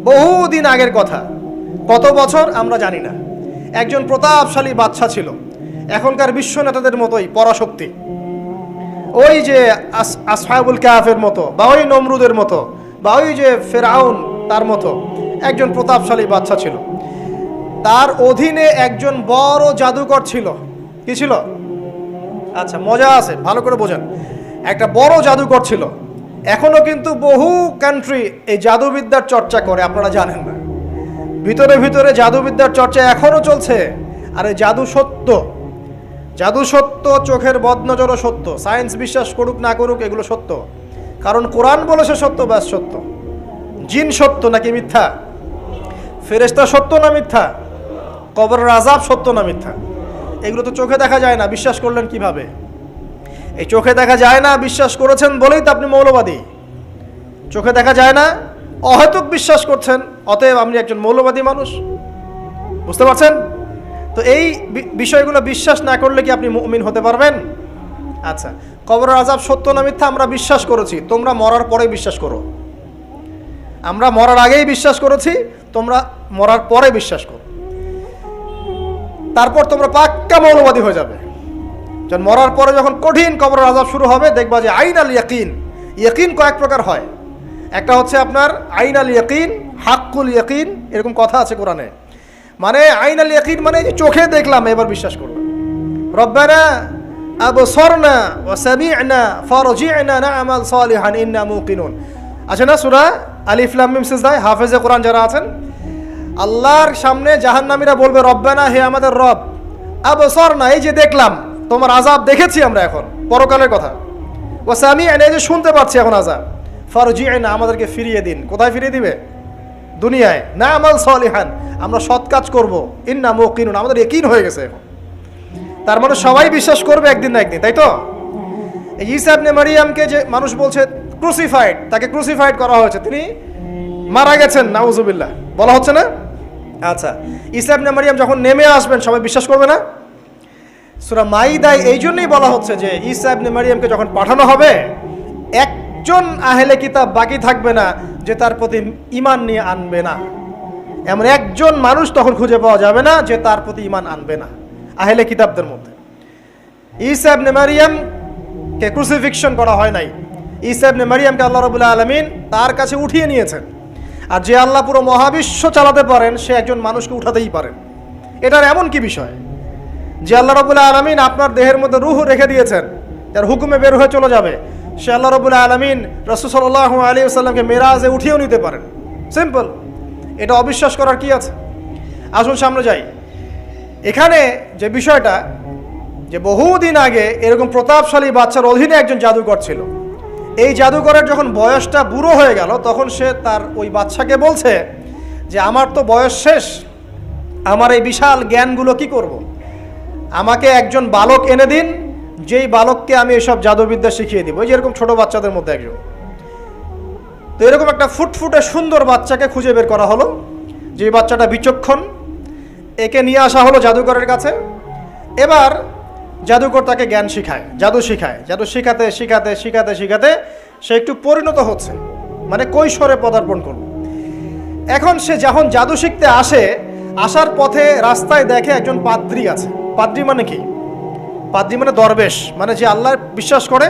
বহুদিন আগের কথা, কত বছর আমরা জানি না। একজন প্রতাপশালী বাদশা ছিল, এখনকার বিশ্ব নেতাদের মতোই পরাশক্তি, ওই যে আসহাবুল কাহাফের মতো, বা ওই নমরুদের মতো, বা ওই যে ফেরাউন তার মতো একজন প্রতাপশালী বাদশা ছিল। তার অধীনে একজন বড় জাদুকর ছিল। কি ছিল? আচ্ছা, মজা আছে, ভালো করে বোঝেন। একটা বড় জাদুকর ছিল। এখনো কিন্তু বহু কান্ট্রি এই জাদুবিদ্যার চর্চা করে, আপনারা জানেন না। ভিতরে ভিতরে জাদুবিদ্যার চর্চা এখনো চলছে। আর এই জাদু সত্য, জাদু সত্য, চোখের বদনজরও সত্য। সায়েন্স বিশ্বাস করুক না করুক, এগুলো সত্য। কারণ কোরআন বলেছে সত্য, ব্যাস সত্য। জিন সত্য নাকি মিথ্যা? ফেরেশতা সত্য না মিথ্যা? কবরের আযাব সত্য না মিথ্যা? এগুলো তো চোখে দেখা যায় না, বিশ্বাস করলেন কিভাবে? এই চোখে দেখা যায় না বিশ্বাস করেছেন বলেই তো আপনি মৌলবাদী। চোখে দেখা যায় না, অহেতুক বিশ্বাস করছেন, অতএব আপনি একজন মৌলবাদী মানুষ। বুঝতে পারছেন তো? এই বিষয়গুলো বিশ্বাস না করলে কি আপনি মুমিন হতে পারবেন? আচ্ছা, কবরের আযাব সত্য না মিথ্যা আমরা বিশ্বাস করেছি, তোমরা মরার পরে বিশ্বাস করো। আমরা মরার আগেই বিশ্বাস করেছি, তোমরা মরার পরে বিশ্বাস করো। তারপর তোমরা পাক্কা মৌলবাদী হয়ে যাবে। যখন মরার পরে যখন কঠিন কবরের আযাব শুরু হবে, দেখবা যে আইনাল ইয়াকিন। ইয়াকিন কয়েক প্রকার হয়। একটা হচ্ছে আপনার আইনাল ইয়াকিন, হাক্কুল ইয়াকিন, এরকম কথা আছে কোরআনে। মানে আইনাল ইয়াকিন মানে যে চোখে দেখলাম এবার বিশ্বাস করলাম। রব্বানা আবসারনা ওয়া সামি'না ফারজি'না না'মাল সালিহান ইন্না মুকিনুন। আছে না সূরা আলিফ লাম মিম সিজদা? হাফেজে কোরআন যারা আছেন, আল্লাহর সামনে জাহান্নামীরা বলবে, রব্বানা, হে আমাদের রব, আবসারনা, এই যে দেখলাম, তোমার আযাব দেখেছি আমরা, এখন পরকালের কথা। ওয়া সামি'না, এই যে শুনতে পাচ্ছি এখন আযাব। ফারজি'না, আমাদেরকে ফিরিয়ে দিন। কোথায় ফিরিয়ে দিবে? দুনিয়ায়। না'মাল সালিহান, আমরা সৎ কাজ করব। ইন্না মুকিনুন, আমাদের ইয়াকিন হয়ে গেছে এখন। তার মানে সবাই বিশ্বাস করবে একদিন না একদিন, তাই তো? এই ঈসা ইবনে মারইয়ামকে যে মানুষ বলছে ক্রুসিফাইড, তাকে ক্রুসিফাইড করা হয়েছে, তিনি মারা গেছেন, নাউজুবিল্লাহ, বলা হচ্ছে না? আচ্ছা, ঈসা ইবনে মারইয়াম যখন নেমে আসবেন সবাই বিশ্বাস করবে না? সূরা মাইদায় এই জন্যই বলা হচ্ছে যে ঈসা ইবনে মারইয়ামকে যখন পাঠানো হবে, একজন আহলে কিতাব বাকি থাকবে না যে তার প্রতি ঈমান নিয়ে আনবে না। এমন একজন মানুষ তখন খুঁজে পাওয়া যাবে না যে তার প্রতি ঈমান আনবে না আহলে কিতাবদের মধ্যে। ঈসা ইবনে মারইয়ামকে ক্রুসিফিকশন করা হয় নাই। ঈসা ইবনে মারইয়ামকে আল্লাহ রাব্বুল আলামিন তার কাছে উঠিয়ে নিয়েছেন। আর যে আল্লাহ পুরো মহাবিশ্ব চালাতে পারেন, সে একজন মানুষকে উঠাতেই পারেন। এটার এমন কি বিষয় যে আল্লাহ রাব্বুল আলামিন আপনার দেহের মধ্যে রূহ রেখে দিয়েছেন, যার হুকুমে বের হয়ে চলে যাবে, সে আল্লাহ রাব্বুল আলামিন রাসূল সাল্লাল্লাহু আলাইহি ওয়াসাল্লামকে মেরাজে উঠিয়েও নিতে পারেন। সিম্পল। এটা অবিশ্বাস করার কি আছে? আসুন সামনে যাই। এখানে যে বিষয়টা, যে বহুদিন আগে এরকম প্রতাপশালী বাদশার অধীনে একজন জাদুকর ছিল। এই জাদুকরের যখন বয়সটা বুড়ো হয়ে গেল, তখন সে তার ওই বাদশাকে বলছে যে আমার তো বয়স শেষ, আমার এই বিশাল জ্ঞানগুলো কি করব? আমাকে একজন বালক এনে দিন, যেই বালককে আমি এসব জাদুবিদ্যা শিখিয়ে দিব। ওই যেরকম ছোট বাচ্চাদের মধ্যে একজন। তো এরকম একটা ফুটফুটে সুন্দর বাচ্চাকে খুঁজে বের করা হলো, যে বাচ্চাটা বিচক্ষণ। একে নিয়ে আসা হলো জাদুকরের কাছে। এবার জাদুকর তাকে জ্ঞান শিখায়, জাদু শিখায়। জাদু শিখাতে শিখাতে শিখাতে শিখাতে সে একটু পরিণত হচ্ছে, মানে কৈশোরে পদার্পণ করল। এখন সে যখন জাদু শিখতে আসে, আসার পথে রাস্তায় দেখে একজন পাদ্রী আছে। পাদ্রী মানে কি? পাদ্রী মানে দরবেশ, মানে যে আল্লাহ বিশ্বাস করে,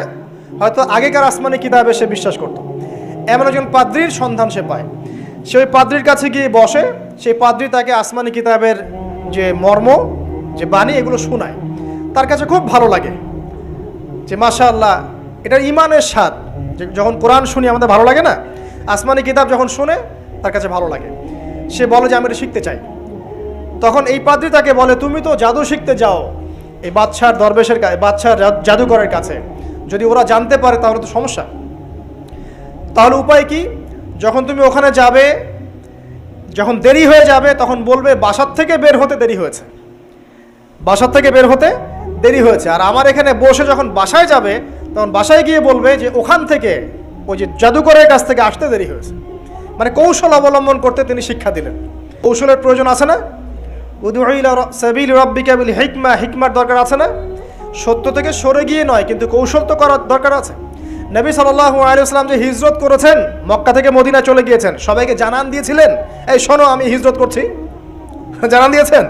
হয়তো আগেকার আসমানি কিতাবে সে বিশ্বাস করত। এমন একজন পাদ্রীর সন্ধান সে পায়। সে ওই পাদ্রীর কাছে গিয়ে বসে। সেই পাদ্রী তাকে আসমানি কিতাবের যে মর্ম, যে বাণী, এগুলো শোনায়। তার কাছে খুব ভালো লাগে যে মাশাআল্লাহ, এটার ইমানের স্বাদ। যখন কোরআন শুনি আমাদের ভালো লাগে না? আসমানি কিতাব যখন শুনে তার কাছে ভালো লাগে। সে বলে যে আমি এটা শিখতে চাই। তখন এই পাদ্রী তাকে বলে, তুমি তো জাদু শিখতে যাও এই বাদশার দরবেশের কাছে, বাদশার জাদুকরের কাছে। যদি ওরা জানতে পারে তাহলে তো সমস্যা। তাহলে উপায় কি? যখন তুমি ওখানে যাবে, যখন দেরি হয়ে যাবে, তখন বলবে বাসার থেকে বের হতে দেরি হয়েছে, বাসার থেকে বের হতে দেরি হয়েছে। আর আমার এখানে বসে যখন বাসায় যাবে, তখন বাসায় গিয়ে বলবে যে ওখান থেকে, ওই যে জাদুকরের কাছ থেকে আসতে দেরি হয়েছে। মানে কৌশল অবলম্বন করতে তিনি শিক্ষা দিলেন। কৌশলের প্রয়োজন আছে না? উদউ ইলা সাবিলি রাব্বিকা বিল হিকমা, হিকমার দরকার আছে না? সত্য থেকে সরে গিয়ে নয়, কিন্তু কৌশল তো করার দরকার আছে। নবী সাল্লাল্লাহু আলাইহি ওয়াসাল্লাম যে হিজরত করেছেন, মক্কা থেকে মদিনা চলে গিয়েছেন, সবাইকে জানান দিয়েছিলেন, এই শোনো আমি হিজরত করছি? জানান দিয়েছেন?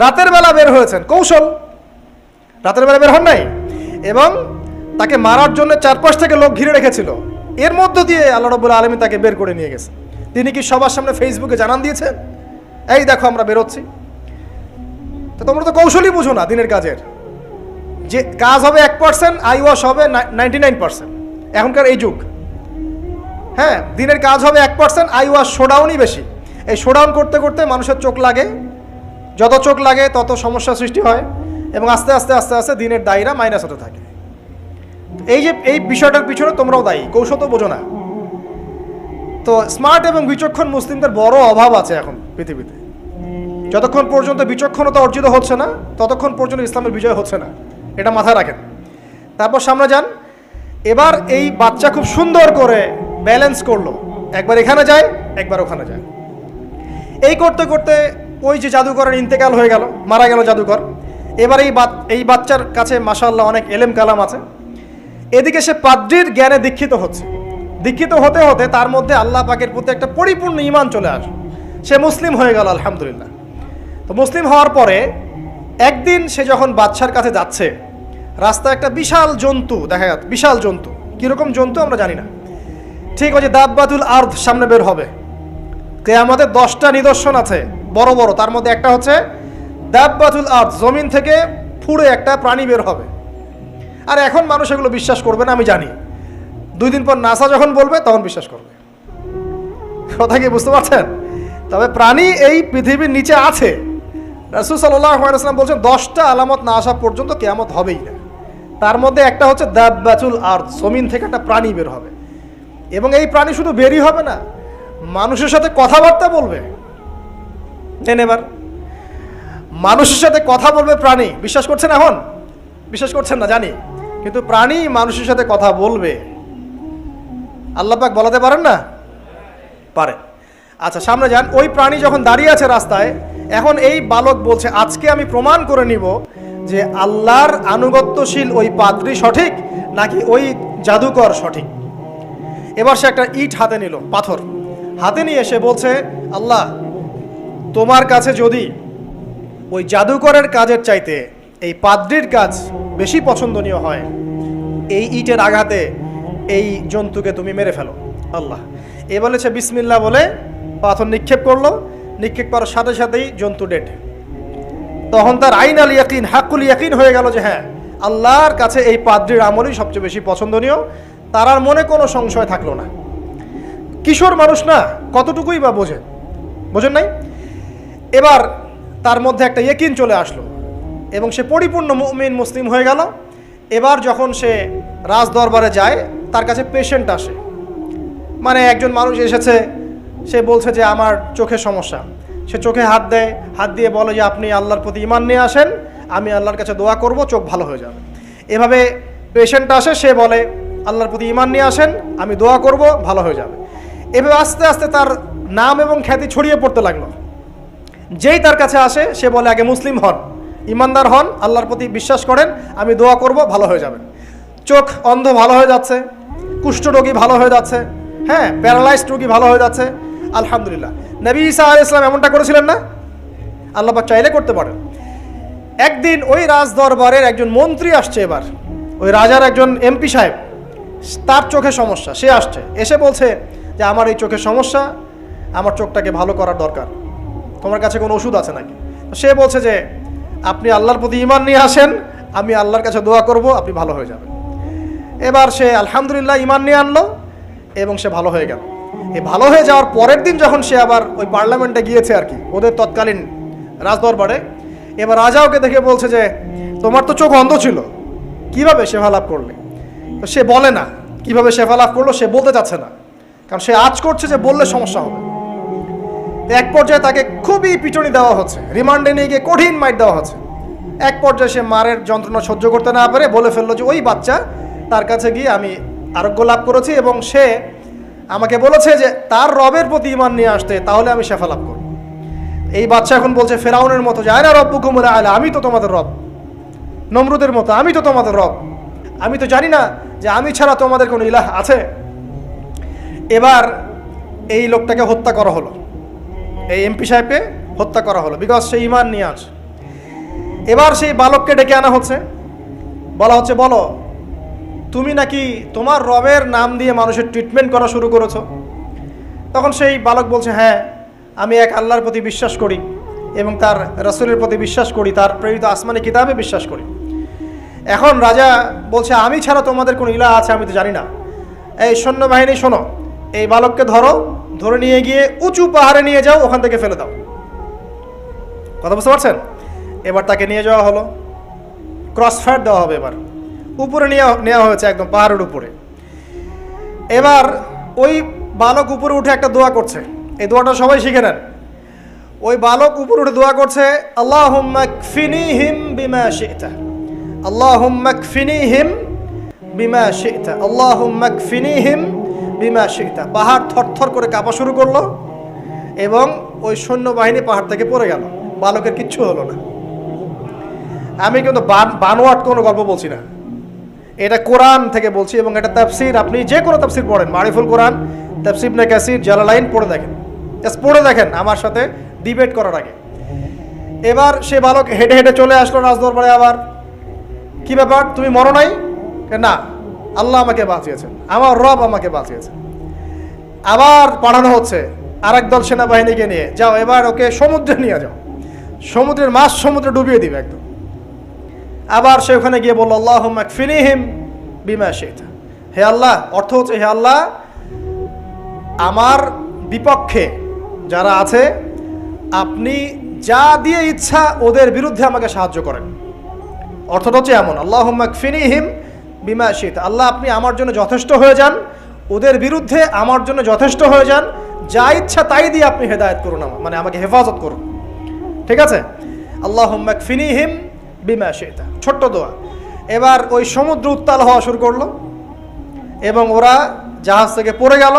রাতের বেলা বের হয়েছেন, কৌশল, রাতের বেলা বের হন নাই, এবং তাকে মারার জন্য চারপাশ থেকে লোক ঘিরে রেখেছিল। এর মধ্য দিয়ে আল্লাহ রাব্বুল আলামিন তাকে বের করে নিয়ে গেছে। তিনি কি সবার সামনে ফেসবুকে জানান দিয়েছেন, এই দেখো আমরা বেরোচ্ছি? তো তোমরা তো কৌশলই বুঝো না দিনের কাজের, যে কাজ হবে 1%, আই ওয়াশ হবে 99%। এখনকার এই যুগ, হ্যাঁ, দিনের কাজ হবে 1%, আই ওয়াশ শোডাউনই বেশি। এই শোডাউন করতে করতে মানুষের চোখ লাগে, যত চোখ লাগে তত সমস্যা সৃষ্টি হয়, এবং আস্তে আস্তে আস্তে আস্তে দিনের দায়রা মাইনাস হতে থাকে। এই যে এই বিষয়টার পিছনে তোমরাও দায়ী, কৌশল তো বোঝো না। তো স্মার্ট এবং বিচক্ষণ মুসলিমদের বড় অভাব আছে এখন পৃথিবীতে। যতক্ষণ পর্যন্ত বিচক্ষণতা অর্জিত হচ্ছে না, ততক্ষণ পর্যন্ত ইসলামের বিজয় হচ্ছে না, এটা মাথায় রাখেন। তারপর সামনে যান। এবার এই বাচ্চা খুব সুন্দর করে ব্যালেন্স করলো, একবার এখানে যায়, একবার ওখানে যায়। এই করতে করতে ওই যে জাদুকরের ইন্তেকাল হয়ে গেল, মারা গেল জাদুকর। এবার এই বাচ্চার কাছে মাশাআল্লাহ অনেক এলেম কালাম আছে। এদিকে সে পাদ্রীর জ্ঞানে দীক্ষিত হচ্ছে। দীক্ষিত হতে হতে তার মধ্যে আল্লাহ পাকের প্রতি একটা পরিপূর্ণ ঈমান চলে আসে, সে মুসলিম হয়ে গেল, আলহামদুলিল্লাহ। তো মুসলিম হওয়ার পরে একদিন সে যখন বাদশার কাছে যাচ্ছে, রাস্তায় একটা বিশাল জন্তু দেখা যাচ্ছে। বিশাল জন্তু, কীরকম জন্তু আমরা জানি না। ঠিক ওই যে দাব্বাতুল আরদ সামনে বের হবে, কিয়ামতের 10টা নিদর্শন আছে বড় বড়, তার মধ্যে একটা হচ্ছে দাব্বাতুল আরদ, জমিন থেকে ফুড়ে একটা প্রাণী বের হবে। আর এখন মানুষ এগুলো বিশ্বাস করবে না, আমি জানি। 2 দিন পর নাসা যখন বলবে তখন বিশ্বাস করবে। কথা কি বুঝতে পারছেন? তবে প্রাণী এই পৃথিবীর নিচে আছে। রাসূল সাল্লাল্লাহু আলাইহি ওয়াসাল্লাম বলছেন 10টা আলামত না আসা পর্যন্ত কিয়ামত হবেই না। তার মধ্যে একটা হচ্ছে দাব্বাতুল আরদ, জমিন থেকে একটা প্রাণী বের হবে, এবং এই প্রাণী শুধু বেরই হবে না, মানুষের সাথে কথাবার্তা বলবে। এবার মানুষের সাথে কথা বলবে প্রাণী। বিশ্বাস করছেন? এখন বিশ্বাস করছেন না জানি, কিন্তু প্রাণী মানুষের সাথে কথা বলবে। আল্লাহ পাক বলাতে পারেন না? পারে। আচ্ছা সামনে যান। ওই প্রাণী যখন দাঁড়িয়ে আছে রাস্তায়, এখন এই বালক বলছে আজকে আমি প্রমাণ করে নিব যে আল্লাহর আনুগত্যশীল ওই পাদ্রী সঠিক নাকি ওই জাদুকর সঠিক। এবার সে একটা ইট হাতে নিল, পাথর হাতে নিয়ে সে বলছে, আল্লাহ তোমার কাছে যদি ওই জাদুকরের কাজের চাইতে এই পাদ্রীর কাজ বেশি পছন্দনীয় হয়, এই ইটের আঘাতে এই জন্তুকে তুমি মেরে ফেলো আল্লাহ। এ বলেছে বিসমিল্লাহ বলে পাথর নিক্ষেপ করলো। নিক্ষেপ করার সাথে সাথেই জন্তু ডেড। তখন তার আইন আল ইয়াকিন, হাক্কুল ইয়াকিন হয়ে গেল যে হ্যাঁ, আল্লাহর কাছে এই পাদ্রীর আমলই সবচেয়ে বেশি পছন্দনীয়। তার আর মনে কোনো সংশয় থাকলো না। কিশোর মানুষ না, কতটুকুই বা বোঝেন নাই? এবার তার মধ্যে একটা ইয়াকিন চলে আসলো এবং সে পরিপূর্ণ মুমিন মুসলিম হয়ে গেল। এবার যখন সে রাজ দরবারে যায়, তার কাছে পেশেন্ট আসে, মানে একজন মানুষ এসেছে, সে বলছে যে আমার চোখের সমস্যা। সে চোখে হাত দেয়, হাত দিয়ে বলে যে আপনি আল্লাহর প্রতি ঈমান নিয়ে আসেন, আমি আল্লাহর কাছে দোয়া করব, চোখ ভালো হয়ে যাবে। এভাবে পেশেন্ট আসে, সে বলে আল্লাহর প্রতি ঈমান নিয়ে আসেন, আমি দোয়া করব, ভালো হয়ে যাবে। এভাবে আস্তে আস্তে তার নাম এবং খ্যাতি ছড়িয়ে পড়তে লাগলো। যেই তার কাছে আসে সে বলে আগে মুসলিম হন, ইমানদার হন, আল্লাহর প্রতি বিশ্বাস করেন, আমি দোয়া করব, ভালো হয়ে যাবেন। চোখ অন্ধ ভালো হয়ে যাচ্ছে, কুষ্ঠরোগী ভালো হয়ে যাচ্ছে, হ্যাঁ, প্যারালাইজড রোগী ভালো হয়ে যাচ্ছে, আলহামদুলিল্লাহ। নবী ঈসা আলাইহিস সালাম এমনটা করেছিলেন না? আল্লাহ পাক চাইলে করতে পারেন। একদিন ওই রাজ দরবারের একজন মন্ত্রী আসছে, এবার ওই রাজার একজন এমপি সাহেব, তার চোখে সমস্যা, সে আসছে, এসে বলছে যে আমার এই চোখের সমস্যা, আমার চোখটাকে ভালো করার দরকার, তোমার কাছে কোনো ওষুধ আছে নাকি? সে বলছে যে আপনি আল্লাহর প্রতি ঈমান নিয়ে আসেন, আমি আল্লাহর কাছে দোয়া করব, আপনি ভালো হয়ে যাবেন। এবার সে আলহামদুলিল্লাহ ঈমান নিয়ে আনলো এবং সে ভালো হয়ে গেল। এই ভালো হয়ে যাওয়ার পরের দিন যখন সে আবার ওই পার্লামেন্টে গিয়েছে আর কি, ওদের তৎকালীন রাজদরবারে, এবার রাজা ওকে দেখে বলছে যে তোমার তো চোখ অন্ধ ছিল, কিভাবে শেফা লাভ করলে? তো সে বলে না কিভাবে শেফা লাভ করলো, সে বলতে চাচ্ছে না, কারণ সে আজ করছে যে বললে সমস্যা হবে। এক পর্যায়ে তাকে খুবই পিটুনি দেওয়া হচ্ছে, রিমান্ডে নিয়ে গিয়ে কঠিন মাইট দেওয়া হচ্ছে। এক পর্যায়ে সে মারের যন্ত্রণা সহ্য করতে না পারে বলে ফেললো যে ওই বাচ্চা, তার কাছে গিয়ে আমি আরোগ্য লাভ করেছি এবং সে আমাকে বলেছে যে তার রবের প্রতি ঈমান নিয়ে আসতে, তাহলে আমি শেফা লাভ করব। এই বাচ্চা এখন বলছে ফেরাউনের মতো যে আয়না রব্বুকুমুল আ'লা, আমি তো তোমাদের রব। নমরুদের মতো আমি তো তোমাদের রব। আমি তো জানি না যে আমি ছাড়া তোমাদের কোনো ইলাহ আছে? এবার এই লোকটাকে হত্যা করা হলো, এই এমপি সাহেবকে হত্যা করা হলো, বিকজ সে ঈমান নিয়ে আসে। এবার সেই বালককে ডেকে আনা হচ্ছে, বলা হচ্ছে বলো তুমি নাকি তোমার রবের নাম দিয়ে মানুষের ট্রিটমেন্ট করা শুরু করেছো। তখন সেই বালক বলছে হ্যাঁ, আমি এক আল্লাহর প্রতি বিশ্বাস করি এবং তার রাসূলের প্রতি বিশ্বাস করি, তার প্রেরিত আসমানি কিতাবে বিশ্বাস করি। এখন রাজা বলছে আমি ছাড়া তোমাদের কোনো ইলাহ আছে আমি তো জানি না। এই সৈন্যবাহিনী শোনো, এই বালককে ধরো, ধরে নিয়ে গিয়ে উঁচু পাহাড়ে নিয়ে যাও, ওখান থেকে ফেলে দাও। কথা বুঝতে পারছেন? এবার তাকে নিয়ে যাওয়া হলো, ক্রস ফায়ার দেওয়া হবে, এবার উপরে নেওয়া হয়েছে, একদম পাহাড়ের উপরে। এবার ওই বালক উপরে উঠে একটা দোয়া করছে, এই দোয়াটা সবাই শিখে নেন। ওই বালক উপরে উঠে দোয়া করছে আল্লাহুম্মা কফিনিহিম বিমা শি'তা, আল্লাহুম্মা কফিনিহিম বিমা শি'তা, আল্লাহুম্মা কফিনিহিম বিমা শি'তা। পাহাড় থরথর করে কাঁপা শুরু করলো এবং ওই সৈন্যবাহিনী পাহাড় থেকে পড়ে গেল, বালকের কিচ্ছু হলো না। আমি কিন্তু বানোয়াট কোনো গল্প বলছি না, এটা কোরআন থেকে বলছি এবং এটা তাফসীর। আপনি যে কোনো তাফসীর পড়েন, মারিফুল কোরআন, তাফসীর ইবনে কাসির, জালালাইন পড়ে দেখেন, জাস্ট পড়ে দেখেন আমার সাথে ডিবেট করার আগে। এবার সে বালক হেঁটে হেঁটে চলে আসলো রাজদরবারে। আবার কি ব্যাপার, তুমি মরো নাই? না, আল্লাহ আমাকে বাঁচিয়েছেন, আমার রব আমাকে বাঁচিয়েছেন। আবার পাঠানো হচ্ছে আরেক দল সেনাবাহিনীকে নিয়ে, যাও এবার ওকে সমুদ্রে নিয়ে যাও, সমুদ্রের মাছ সমুদ্রে ডুবিয়ে দিবে একদম। আবার সে ওখানে গিয়ে বলল আল্লাহুম্মা কফিনিহিম বিমা শি'তা, হে আল্লাহ, অর্থ হচ্ছে হে আল্লাহ আমার বিপক্ষে যারা আছে আপনি যা দিয়ে ইচ্ছা ওদের বিরুদ্ধে আমাকে সাহায্য করেন। অর্থটা হচ্ছে এমন, আল্লাহুম্মা কফিনিহিম বিমা শি'তা, আল্লাহ আপনি আমার জন্য যথেষ্ট হয়ে যান, ওদের বিরুদ্ধে আমার জন্য যথেষ্ট হয়ে যান, যা ইচ্ছা তাই দিয়ে আপনি হেদায়েত করুন, আমার মানে আমাকে হেফাজত করুন। ঠিক আছে, আল্লাহুম্মা কফিনিহিম বিমা শি'তা, ছোট্ট দোয়া। এবার ওই সমুদ্র উত্তাল হওয়া শুরু করলো এবং ওরা জাহাজ থেকে পড়ে গেল।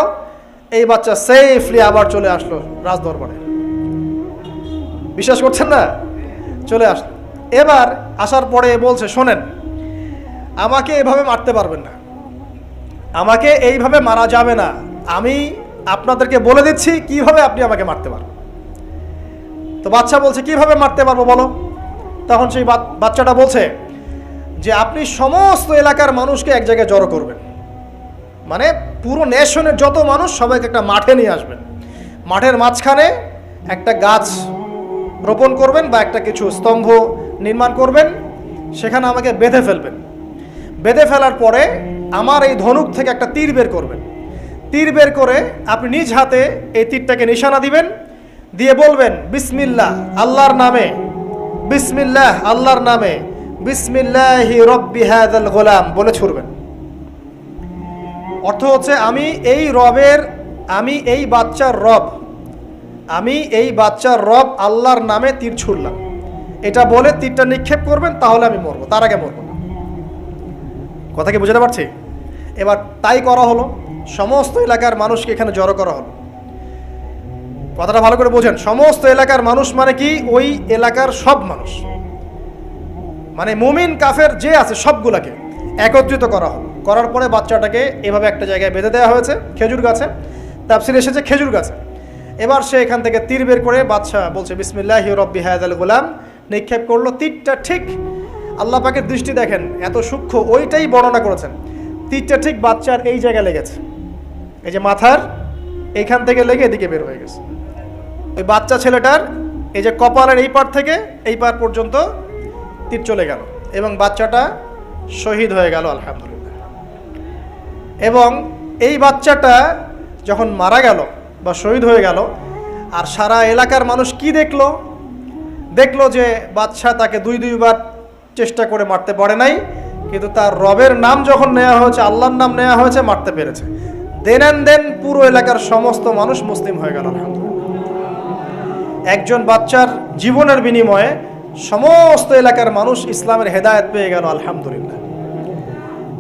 এই বাচ্চা সেফলি আবার চলে আসলো রাজদরবারে, বিশ্বাস করছেন না? চলে আসলো। এবার আসার পরে বলছে শোনেন, আমাকে এভাবে মারতে পারবেন না, আমাকে এইভাবে মারা যাবে না, আমি আপনাদেরকে বলে দিচ্ছি কিভাবে আপনি আমাকে মারতে পারবেন। তো বাচ্চা বলছে কিভাবে মারতে পারবো বলো। তখন সেই বাচ্চাটা বলছে যে আপনি সমস্ত এলাকার মানুষকে এক জায়গায় জড়ো করবেন, মানে পুরো নেশনের যত মানুষ সবাইকে একটা মাঠে নিয়ে আসবেন, মাঠের মাঝখানে একটা গাছ রোপণ করবেন বা একটা কিছু স্তম্ভ নির্মাণ করবেন, সেখানে আমাকে বেঁধে ফেলবেন। বেঁধে ফেলার পরে আমার এই ধনুক থেকে একটা তীর বের করবেন, তীর বের করে আপনি নিজ হাতে এই তীরটাকে নিশানা দিবেন, দিয়ে বলবেন বিসমিল্লাহ আল্লাহর নামে, বিসমিল্লাহ আল্লাহর নামে, বিসমিল্লাহি রব্বি হাযাল গোলাম বলে ছুড়বেন। অর্থ হচ্ছে আমি এই রবের, আমি এই বাচ্চার রব, আমি এই বাচ্চার রব আল্লাহর নামে তীর ছুড়লাম, এটা বলে তীরটা নিক্ষেপ করবেন, তাহলে আমি মরবো, তার আগে মরবো না। কথা কি বুঝতে পারছি? এবার তাই করা হলো, সমস্ত এলাকার মানুষকে এখানে জড়ো করা হলো। কথাটা ভালো করে বোঝেন, সমস্ত এলাকার মানুষ মানে কি ওই এলাকার সব মানুষ, মানে মুমিন কাফের যে আছে সবগুলাকে একত্রিত করা হলো। করার পরে বাচ্চাটাকে এভাবে একটা জায়গায় বেঁধে দেওয়া হয়েছে, খেজুর গাছে, তাফসীরে এসেছে খেজুর গাছে। এবার সে এখান থেকে তীর বের করে বাচ্চা বলছে বিসমিল্লাহি রব্বি হাযাল গোলাম, নিক্ষেপ করলো। তীরটা ঠিক, আল্লাহ পাকের দৃষ্টি দেখেন এত সূক্ষ্ম, ওইটাই বর্ণনা করেছেন। তীরটা ঠিক বাচ্চার এই জায়গায় লেগেছে, এই যে মাথার এইখান থেকে লেগে এদিকে বের হয়ে গেছে। ওই বাচ্চা ছেলেটার এই যে কপালের এই পার থেকে এই পার পর্যন্ত তীর চলে গেল এবং বাচ্চাটা শহীদ হয়ে গেল আলহামদুলিল্লাহ। এবং এই বাচ্চাটা যখন মারা গেল বা শহীদ হয়ে গেল, আর সারা এলাকার মানুষ কি দেখলো, দেখলো যে বাচ্চা তাকে দুইবার চেষ্টা করে মারতে পারে নাই, কিন্তু তার রবের নাম যখন নেওয়া হয়েছে, আল্লাহর নাম নেওয়া হয়েছে, মারতে পেরেছে। দেন অ্যান্ড দেন পুরো এলাকার সমস্ত মানুষ মুসলিম হয়ে গেল আলহামদুলিল্লাহ। একজন বাচ্চার জীবনের বিনিময়ে সমস্ত এলাকার মানুষ ইসলামের হেদায়েত পেয়ে গেল আলহামদুলিল্লাহ।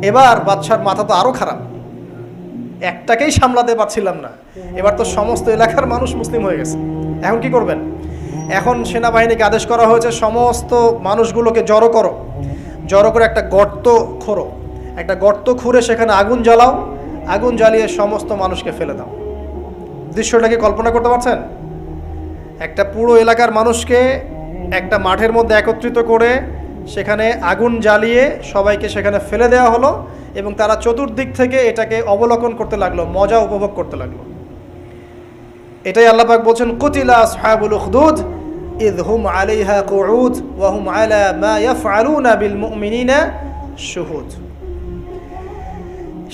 এবার বাচ্চার মাথা তো আরো খারাপ, একটাকেই সামলাতে পারছিলাম না, এবার তো সমস্ত এলাকার মানুষ মুসলিম হয়ে গেছে। এখন কি করবেন? এখন সেনাবাহিনীকে আদেশ করা হয়েছে সমস্ত মানুষগুলোকে জড়ো করো, জড়ো করে একটা গর্ত খোঁড়ো একটা গর্ত খুঁড়ে সেখানে আগুন জ্বালাও, আগুন জ্বালিয়ে সমস্ত মানুষকে ফেলে দাও। দৃশ্যটাকে কল্পনা করতে পারছেন? একটা পুরো এলাকার মানুষকে একটা মাঠের মধ্যে একত্রিত করে সেখানে আগুন জ্বালিয়ে সবাইকে সেখানে ফেলে দেওয়া হলো এবং তারা চতুর্দিক থেকে এটাকে অবলোকন করতে লাগলো, মজা উপভোগ করতে লাগলো। এটাই আল্লাহ পাক বলছেন, কুতিলা আসহাবুল উখদুদ ইয হুম আলাইহা কুউদ ওয়া হুম আলা মা ইয়াফআলুনা বিল মুমিনিনা শুহুদ।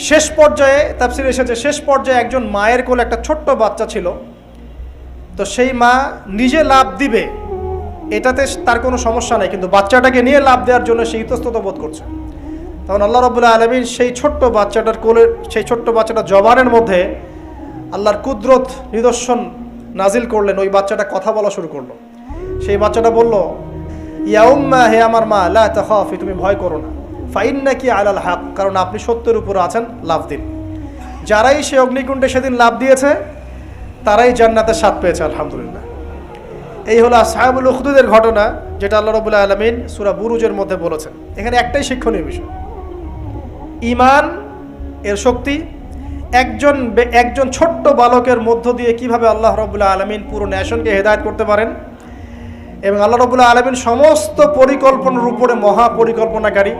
শেষ পর্যায়ে তাফসীরে এসেছে, শেষ পর্যায়ে একজন মায়ের কোলে একটা ছোট্ট বাচ্চা ছিল। তো সেই মা নিজে লাভ দিবে এটাতে তার কোনো সমস্যা নাই, কিন্তু বাচ্চাটাকে নিয়ে লাভ দেওয়ার জন্য সে ইতস্তত বোধ করছে। তখন আল্লাহ রাব্বুল আলামিন সেই ছোট্ট বাচ্চাটার কোলে, সেই ছোট্ট বাচ্চাটার জবানের মধ্যে আল্লাহর কুদরত নিদর্শন নাজিল করলেন। ওই বাচ্চাটা কথা বলা শুরু করলো। সেই বাচ্চাটা বলল, ইয়া উম্মা, হে আমার মা, লা তাখাফি, তুমি ভয় করো না, ফাইন্নাকি আলাল হক, কারণ আপনি সত্যের উপর আছেন, লাভ দিন। যারাই সে অগ্নিকুণ্ডে সেদিন লাভ দিয়েছে তারাই জান্নাতের স্বাদ পেয়েছে, আলহামদুলিল্লাহ। এই হলো আসহাবুল উখদুদের ঘটনা, যেটা আল্লাহ রাব্বুল আলামিন সূরা বুরুজের মধ্যে বলেছেন। এখানে একটাই শিক্ষণীয় বিষয়, ঈমান এর শক্তি। একজন ছোট্ট বালকের মধ্য দিয়ে কিভাবে আল্লাহ রাব্বুল আলামিন পুরো নেশনকে হেদায়েত করতে পারেন, এবং আল্লাহ রাব্বুল আলামিন সমস্ত পরিকল্পনার উপরে মহা পরিকল্পনাকারী,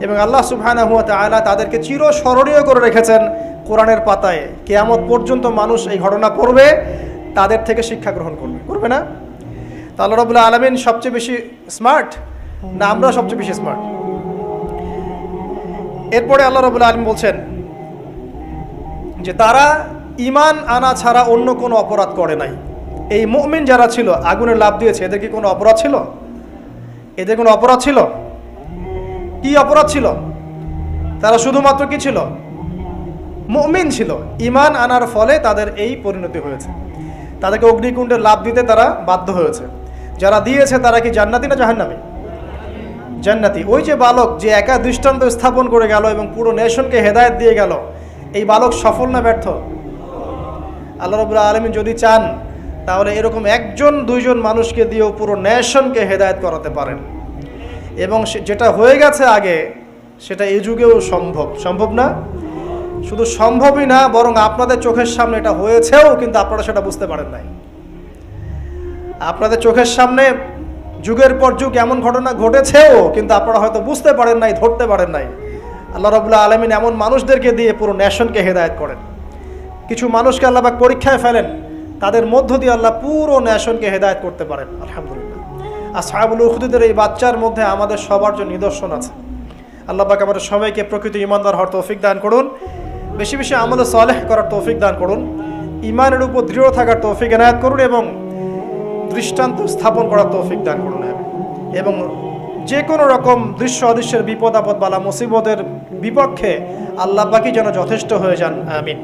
এবং আল্লাহ সুবহানাহু ওয়া তাআলা তাদেরকে চিরস্মরণীয় করে রেখেছেন কোরআনের পাতায়। কিয়ামত পর্যন্ত মানুষ এই ঘটনা পড়বে, তাদের থেকে শিক্ষা গ্রহণ করবে না? তা আল্লাহ রাব্বুল আলামিন সবচেয়ে বেশি স্মার্ট না আমরা সবচেয়ে বেশি স্মার্ট? এরপরে আল্লাহ রাব্বুল আলামিন বলছেন যে তারা ঈমান আনা ছাড়া অন্য কোনো অপরাধ করে নাই। এই মুমিন যারা ছিল, আগুনে লাফ দিয়েছে, এদের কি কোনো অপরাধ ছিল? এদের কোনো অপরাধ ছিল? কি অপরাধ ছিল? তারা শুধুমাত্র কি ছিল? মুমিন ছিল। ঈমান আনার ফলে তাদের এই পরিণতি হয়েছে। তাদেরকে অগ্নিকুণ্ডে লাফ দিতে তারা বাধ্য হয়েছে। যারা দিয়েছে তারা কি জান্নাতি না জাহান্নামী? জান্নাতি। ওই যে বালক যে একা দৃষ্টান্ত স্থাপন করে গেল এবং পুরো নেশনকে হেদায়েত দিয়ে গেল, এই বালক সফল না ব্যর্থ? আল্লাহ রাব্বুল আলামিন যদি চান তাহলে এরকম একজন দুইজন মানুষকে দিয়েও পুরো নেশনকে হেদায়েত করাতে পারেন। এবং যেটা হয়ে গেছে আগে সেটা এই যুগেও সম্ভব না? শুধু সম্ভবই না, বরং আপনাদের চোখের সামনে এটা হয়েছেও, কিন্তু আপনারা সেটা বুঝতে পারেন নাই। আপনাদের চোখের সামনে যুগের পর যুগ এমন ঘটনা ঘটেছেও, কিন্তু আপনারা হয়তো বুঝতে পারেন নাই, ধরতে পারেন নাই। আল্লাহ রাব্বুল আলামিন এমন মানুষদেরকে দিয়ে পুরো নেশনকে হেদায়েত করেন। কিছু মানুষকে আল্লাহ পাক পরীক্ষায় ফেলেন, তাদের মধ্য দিয়ে আল্লাহ পুরো নেশনকে হেদায়েত করতে পারেন, আলহামদুলিল্লাহ। আসহাবুল উখদুদের এই বাচ্চার মধ্যে আমাদের সবার জন্য নিদর্শন আছে। আল্লাহ পাক আমাদের সবাইকে প্রকৃত ঈমানদার হওয়ার তৌফিক দান করুন, বেশি বেশি আমলে সালেহ করার তৌফিক দান করুন, ঈমানের উপর দৃঢ় থাকার তৌফিক এনায়েত করুন, এবং দৃষ্টান্ত স্থাপন করার তৌফিক দান করুন, এবং যে কোনো রকম দৃশ্য অদৃশ্যের বিপদ আপদ বালা মুসিবতের বিপক্ষে আল্লাহ পাকই যেন যথেষ্ট হয়ে যান, আমিন।